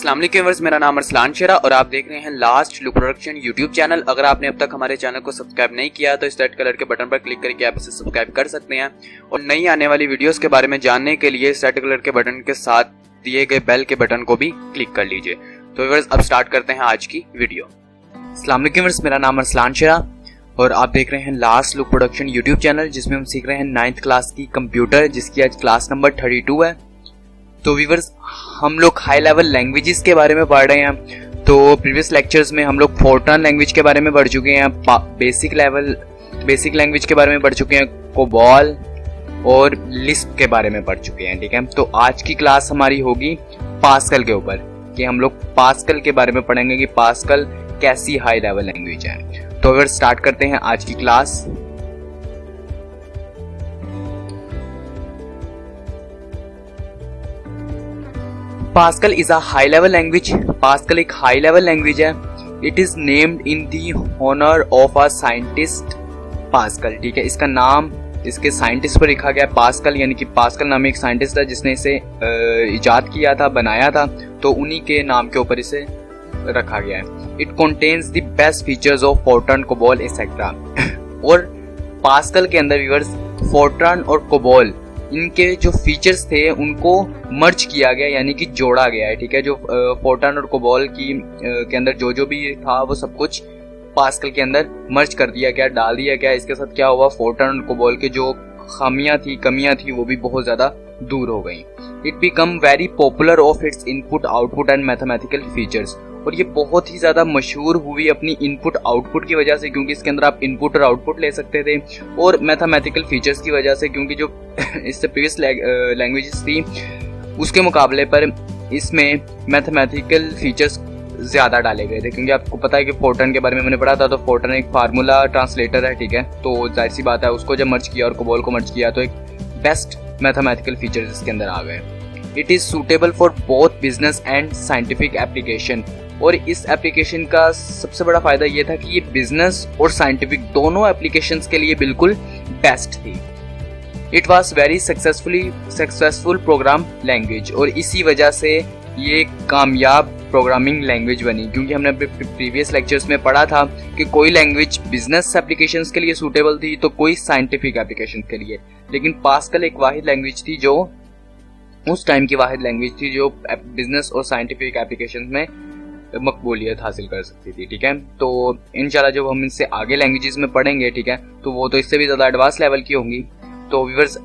अस्सलाम वालेकुम व्यूअर्स, मेरा नाम अरसलान शेरा और आप देख रहे हैं last look production YouTube channel. अगर आपने अब तक हमारे चैनल को सब्सक्राइब नहीं किया तो इस रेड कलर के बटन पर क्लिक करके आप इसे सब्सक्राइब कर सकते हैं और नई आने वाली वीडियोस के बारे में जानने के लिए इस रेड कलर के बटन के साथ दिए गए बेल के बटन को भी क्लिक कर लीजिए। तो व्यूअर्स अब स्टार्ट करते हैं आज की वीडियो। अस्सलाम वालेकुम व्यूअर्स, मेरा नाम अरसलान शेरा और आप देख रहे हैं last look production YouTube channel, जिसमें हम सीख रहे हैं 9th क्लास की कंप्यूटर, जिसकी आज क्लास नंबर 32 है। तो व्यूअर्स हम लोग हाई लेवल लैंग्वेजेस के बारे में पढ़ रहे हैं। तो प्रीवियस लेक्चर्स में हम लोग फोर्ट्रान लैंग्वेज के बारे में पढ़ चुके हैं, बेसिक लैंग्वेज के बारे में पढ़ चुके हैं, कोबॉल और लिस्प के बारे में पढ़ चुके हैं। ठीक है, तो आज की क्लास हमारी होगी पास्कल के ऊपर, कि हम लोग पास्कल के बारे में पढ़ेंगे कि पास्कल कैसी हाई लेवल लैंग्वेज है। तो अगर स्टार्ट करते हैं आज की class. Pascal is a high level language. Pascal एक हाई लेवल लैंग्वेज है। It is named in the honour of a scientist Pascal. ठीक है, इसका नाम इसके साइंटिस्ट पर रखा गया पास्कल, यानी कि पास्कल नाम एक साइंटिस्ट है जिसने इसे इजाद किया था, बनाया था, तो उन्हीं के नाम के ऊपर इसे रखा गया है। It contains the best features of Fortran, COBOL etcetera. और पास्कल के अंदर व्यूअर्स फोर्ट्रान और कोबॉल इनके जो फीचर्स थे उनको मर्ज किया गया, यानी कि जोड़ा गया है। ठीक है, जो फोर्ट्रान और कोबॉल की के अंदर जो भी था वो सब कुछ पास्कल के अंदर मर्ज कर दिया गया, डाल दिया गया। इसके साथ क्या हुआ, फोर्ट्रान और कोबॉल के जो कमियां थी वो भी बहुत ज्यादा दूर हो गई। It become very popular of its input output and mathematical features. और ये बहुत ही ज्यादा मशहूर हुई अपनी इनपुट आउटपुट की वजह से, क्योंकि इसके अंदर आप इनपुट और आउटपुट ले सकते थे, और मैथमेटिकल फीचर्स की वजह से, क्योंकि जो इससे प्रीवियस लैंग्वेजेस थी उसके मुकाबले पर इसमें मैथमेटिकल फीचर्स ज्यादा डाले गए थे। क्योंकि आपको पता है कि फोर्ट्रान के बारे में मैंने पढ़ा था, तो फोर्ट्रान एक फार्मूला ट्रांसलेटर है। ठीक है, तो जाहिर सी बात है उसको जब मर्ज किया और कोबॉल को मर्ज किया तो एक बेस्ट मैथमेटिकल फीचर्स इसके अंदर आ गए। It is suitable for both business and scientific application. और इस एप्लीकेशन का सबसे बड़ा फायदा ये था कि ये बिजनेस और साइंटिफिक दोनों एप्लीकेशंस के लिए बिल्कुल बेस्ट थी। It was very successful programme language. और इसी वजह से ये कामयाब प्रोग्रामिंग लैंग्वेज बनी, क्योंकि हमने प्रीवियस लेक्चर्स में पढ़ा था कि कोई लैंग्वेज बिजनेस एप्लीकेशंस के लिए सूटेबल थी तो कोई साइंटिफिक एप्लीकेशन के लिए। लेकिन पास्कल एक वाहिद लैंग्वेज थी जो उस टाइम की वाहिद लैंग्वेज थी जो बिजनेस और साइंटिफिक एप्लीकेशन में मकबूलियत हासिल कर सकती थी। ठीक है, तो इंशाल्लाह जब हम इनसे आगे लैंग्वेजेस में पढ़ेंगे, ठीक है, तो वो तो इससे भी ज़्यादा एडवांस लेवल की होंगी। तो व्यूअर्स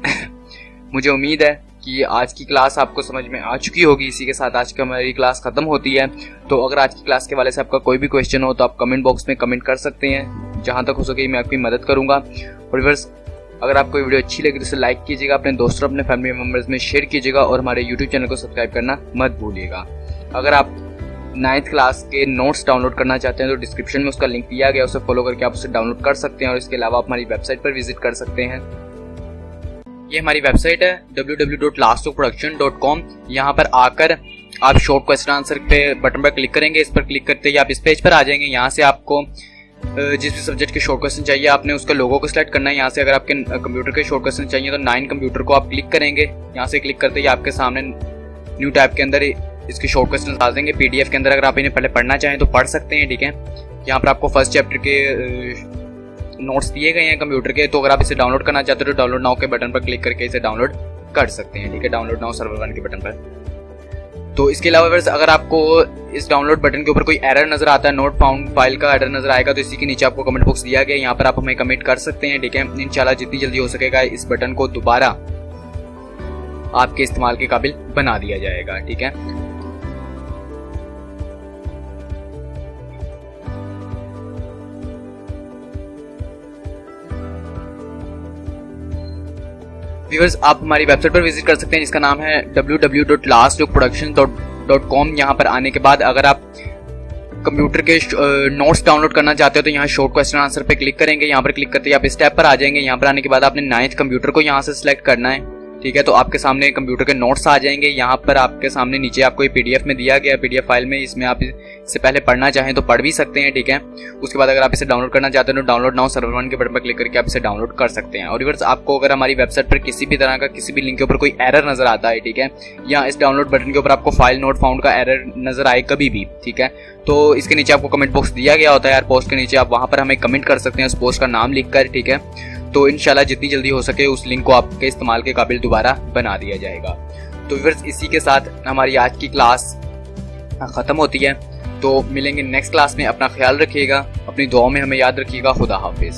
मुझे उम्मीद है कि आज की क्लास आपको समझ में आ चुकी होगी। इसी के साथ आज की हमारी क्लास खत्म होती है। तो अगर आज की क्लास के वाले से आपका कोई भी क्वेश्चन हो तो आप कमेंट बॉक्स में कमेंट कर सकते हैं, जहाँ तक हो सके मैं आपकी मदद करूँगा। और व्यूअर्स अगर आपको वीडियो अच्छी लगी तो इसे लाइक कीजिएगा, अपने दोस्तों अपने फैमिली मेम्बर्स में शेयर कीजिएगा और हमारे यूट्यूब चैनल को सब्सक्राइब करना मत भूलिएगा। अगर आप 9th क्लास के नोट्स डाउनलोड करना चाहते हैं तो डिस्क्रिप्शन में उसका लिंक दिया गया, उसे फॉलो करके आप उसे डाउनलोड कर सकते हैं। और इसके अलावा आप हमारी वेबसाइट पर विजिट कर सकते हैं। ये हमारी वेबसाइट है www.lastlookproduction.com। यहाँ पर आकर आप शॉर्ट क्वेश्चन आंसर पे बटन पर क्लिक करेंगे। इस पर क्लिक करते ही आप इस पेज पर आ जाएंगे। यहाँ से आपको जिस भी सब्जेक्ट के शॉर्ट क्वेश्चन चाहिए आपने उसका लोगो को सिलेक्ट करना है। यहाँ से अगर आपके कंप्यूटर के शॉर्ट क्वेश्चन चाहिए तो 9 कंप्यूटर को आप क्लिक करेंगे। यहाँ से क्लिक करते ही आपके सामने न्यू टैब के अंदर इसके शॉर्ट क्वेश्चन आ जाएंगे PDF के अंदर। अगर आप इन्हें पहले पढ़ना चाहें तो पढ़ सकते हैं। ठीक है, यहाँ पर आपको फर्स्ट चैप्टर के नोट्स दिए गए हैं कंप्यूटर के। तो अगर आप इसे डाउनलोड करना चाहते हो तो डाउनलोड नाउ के बटन पर क्लिक करके इसे डाउनलोड कर सकते हैं। ठीक है, डाउनलोड नाउ सर्वर 1 के बटन पर। तो इसके अलावा अगर आपको इस डाउनलोड बटन के ऊपर कोई एरर नजर आता है, नोट फाउंड फाइल का एरर नजर आएगा, तो इसी के नीचे आपको कमेंट बॉक्स दिया गया, यहाँ पर आप हमें कमेंट कर सकते हैं। ठीक है, इंशाल्लाह जितनी जल्दी हो सकेगा इस बटन को दोबारा आपके इस्तेमाल के काबिल बना दिया जाएगा। ठीक है, व्यूअर्स आप हमारी वेबसाइट पर विजिट कर सकते हैं जिसका नाम है www.lastlookproduction.com। यहाँ पर आने के बाद अगर आप कंप्यूटर के नोट्स डाउनलोड करना चाहते हो तो यहाँ शॉर्ट क्वेश्चन आंसर पे क्लिक करेंगे। यहाँ पर क्लिक करते ही आप इस टैब पर आ जाएंगे। यहाँ पर आने के बाद आपने 9th कंप्यूटर को यहाँ से सिलेक्ट करना है। ठीक है, तो आपके सामने कंप्यूटर के नोट्स आ जाएंगे। यहाँ पर आपके सामने नीचे आपको PDF में दिया गया PDF फाइल में, इसमें आप इससे पहले पढ़ना चाहें तो पढ़ भी सकते हैं, ठीक है। उसके बाद अगर आप इसे डाउनलोड करना चाहते हैं तो डाउनलोड नाउ सर्वर 1 के बटन पर क्लिक करके आप इसे डाउनलोड कर सकते हैं। और व्यूअर्स, आपको अगर हमारी वेबसाइट पर किसी भी तरह का किसी भी लिंक के ऊपर कोई एरर नजर आता है, ठीक है, या इस डाउनलोड बटन के ऊपर आपको फाइल नॉट फाउंड का एरर नजर आए कभी भी, ठीक है, तो इसके नीचे आपको कमेंट बॉक्स दिया गया होता है यार पोस्ट के नीचे, आप वहां पर हमें कमेंट कर सकते हैं उस पोस्ट का नाम लिखकर, ठीक है। तो इंशाल्लाह जितनी जल्दी हो सके उस लिंक को आपके इस्तेमाल के काबिल दोबारा बना दिया जाएगा। तो व्यूअर्स, इसी के साथ हमारी आज की क्लास खत्म होती है। तो मिलेंगे नेक्स्ट क्लास में। अपना ख्याल रखिएगा, अपनी दुआओं में हमें याद रखिएगा। खुदा हाफिज।